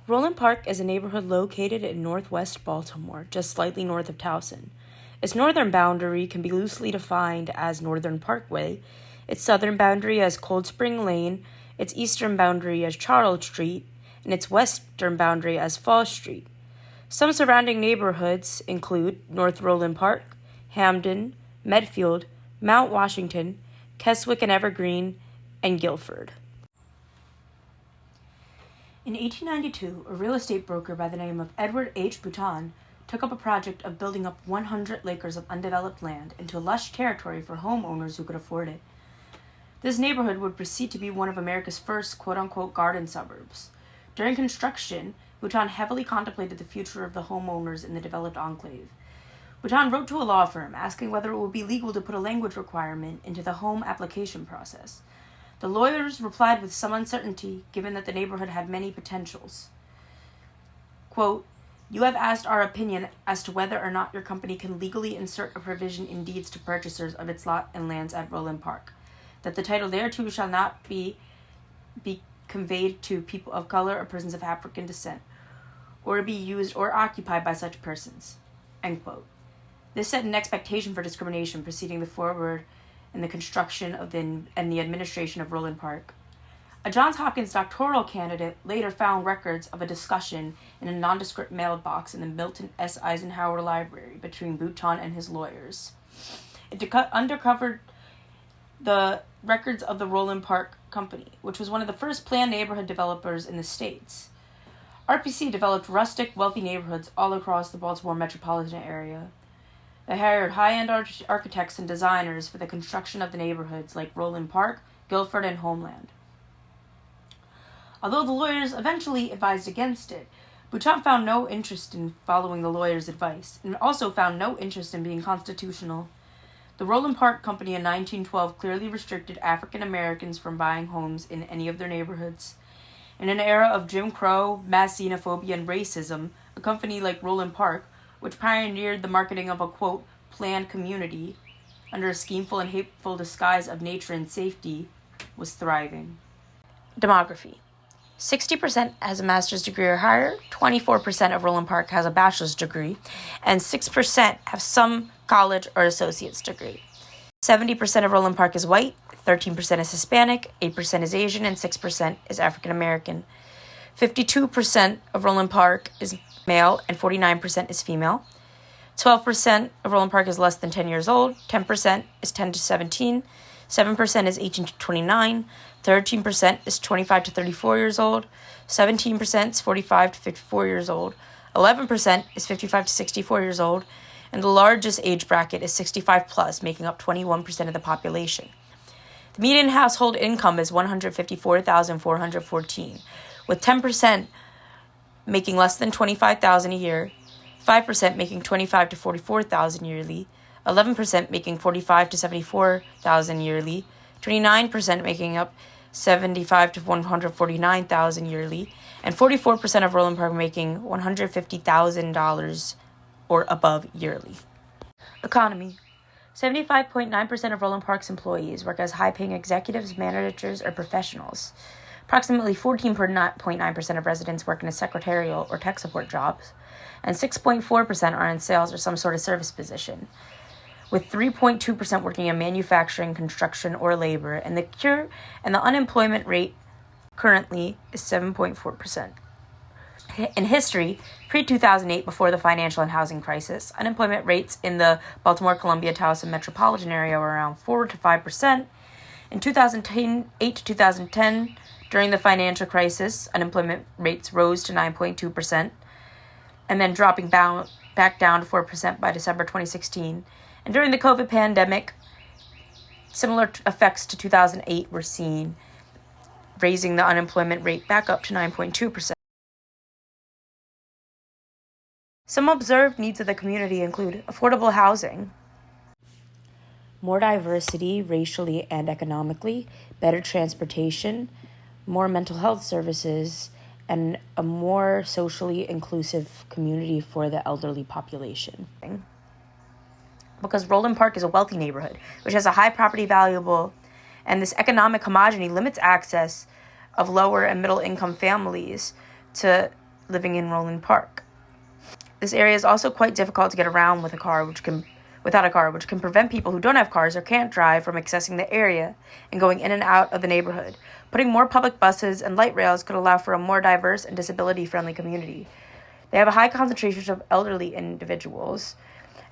Roland Park is a neighborhood located in northwest Baltimore, just slightly north of Towson. Its northern boundary can be loosely defined as Northern Parkway, its southern boundary as Cold Spring Lane, its eastern boundary as Charles Street, and its western boundary as Fall Street. Some surrounding neighborhoods include North Roland Park, Hamden, Medfield, Mount Washington, Keswick and Evergreen, and Guilford. In 1892, a real estate broker by the name of Edward H. Bouton took up a project of building up 100 acres of undeveloped land into lush territory for homeowners who could afford it. This neighborhood would proceed to be one of America's first quote-unquote garden suburbs. During construction, Bouton heavily contemplated the future of the homeowners in the developed enclave. Bouton wrote to a law firm asking whether it would be legal to put a language requirement into the home application process. The lawyers replied with some uncertainty, given that the neighborhood had many potentials. Quote, "You have asked our opinion as to whether or not your company can legally insert a provision in deeds to purchasers of its lot and lands at Roland Park, that the title thereto shall not be conveyed to people of color or persons of African descent, or be used or occupied by such persons." End quote. This set an expectation for discrimination proceeding forward in the construction of and the administration of Roland Park. A Johns Hopkins doctoral candidate later found records of a discussion in a nondescript mailbox in the Milton S. Eisenhower Library between Bouton and his lawyers. It uncovered the records of the Roland Park Company, which was one of the first planned neighborhood developers in the States. RPC developed rustic, wealthy neighborhoods all across the Baltimore metropolitan area. They hired high-end architects and designers for the construction of the neighborhoods like Roland Park, Guilford, and Homeland. Although the lawyers eventually advised against it, Bouton found no interest in following the lawyers' advice, and also found no interest in being constitutional. The Roland Park Company in 1912 clearly restricted African Americans from buying homes in any of their neighborhoods. In an era of Jim Crow, mass xenophobia, and racism, a company like Roland Park, which pioneered the marketing of a, quote, planned community, under a schemeful and hateful disguise of nature and safety, was thriving. Demography. 60% has a master's degree or higher, 24% of Roland Park has a bachelor's degree, and 6% have some college or associate's degree. 70% of Roland Park is white, 13% is Hispanic, 8% is Asian, and 6% is African American. 52% of Roland Park is male, and 49% is female. 12% of Roland Park is less than 10 years old, 10% is 10 to 17, 7% is 18 to 29, 13% is 25 to 34 years old, 17% is 45 to 54 years old, 11% is 55 to 64 years old, and the largest age bracket is 65 plus, making up 21% of the population. The median household income is $154,414, with 10% making less than $25,000 a year, 5% making $25,000 to $44,000 yearly, 11% making $45,000 to $74,000 yearly, 29% making up $75,000 to $149,000 yearly, and 44% of Roland Park making $150,000 or above yearly. Economy. 75.9% of Roland Park's employees work as high-paying executives, managers, or professionals. Approximately 14.9% of residents work in a secretarial or tech support jobs, and 6.4% are in sales or some sort of service position, with 3.2% working in manufacturing, construction, or labor, and the unemployment rate currently is 7.4%. In history, pre-2008, before the financial and housing crisis, unemployment rates in the Baltimore, Columbia, Towson metropolitan area were around 4 to 5%. In 2008 to 2010, during the financial crisis, unemployment rates rose to 9.2%, and then dropping back down to 4% by December 2016. And during the COVID pandemic, similar effects to 2008 were seen, raising the unemployment rate back up to 9.2%. Some observed needs of the community include affordable housing, more diversity racially and economically, better transportation, more mental health services, and a more socially inclusive community for the elderly population. Because Roland Park is a wealthy neighborhood, which has a high property value, and this economic homogeneity limits access of lower and middle income families to living in Roland Park. This area is also quite difficult to get around without a car, which can prevent people who don't have cars or can't drive from accessing the area and going in and out of the neighborhood. Putting more public buses and light rails could allow for a more diverse and disability-friendly community. They have a high concentration of elderly individuals,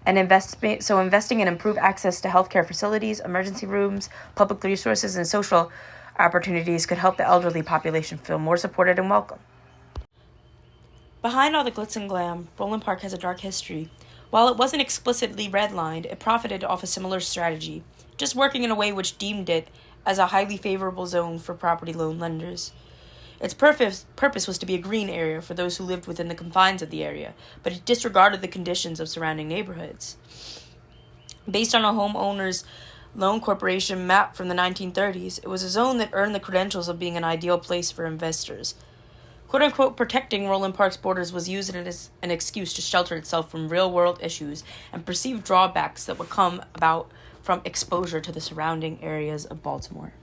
and investing in improved access to healthcare facilities, emergency rooms, public resources, and social opportunities could help the elderly population feel more supported and welcome. Behind all the glitz and glam, Roland Park has a dark history. While it wasn't explicitly redlined, it profited off a similar strategy, just working in a way which deemed it as a highly favorable zone for property loan lenders. Its purpose was to be a green area for those who lived within the confines of the area, but it disregarded the conditions of surrounding neighborhoods. Based on a homeowners loan corporation map from the 1930s, it was a zone that earned the credentials of being an ideal place for investors. Quote-unquote protecting Roland Park's borders was used as an excuse to shelter itself from real-world issues and perceived drawbacks that would come about from exposure to the surrounding areas of Baltimore.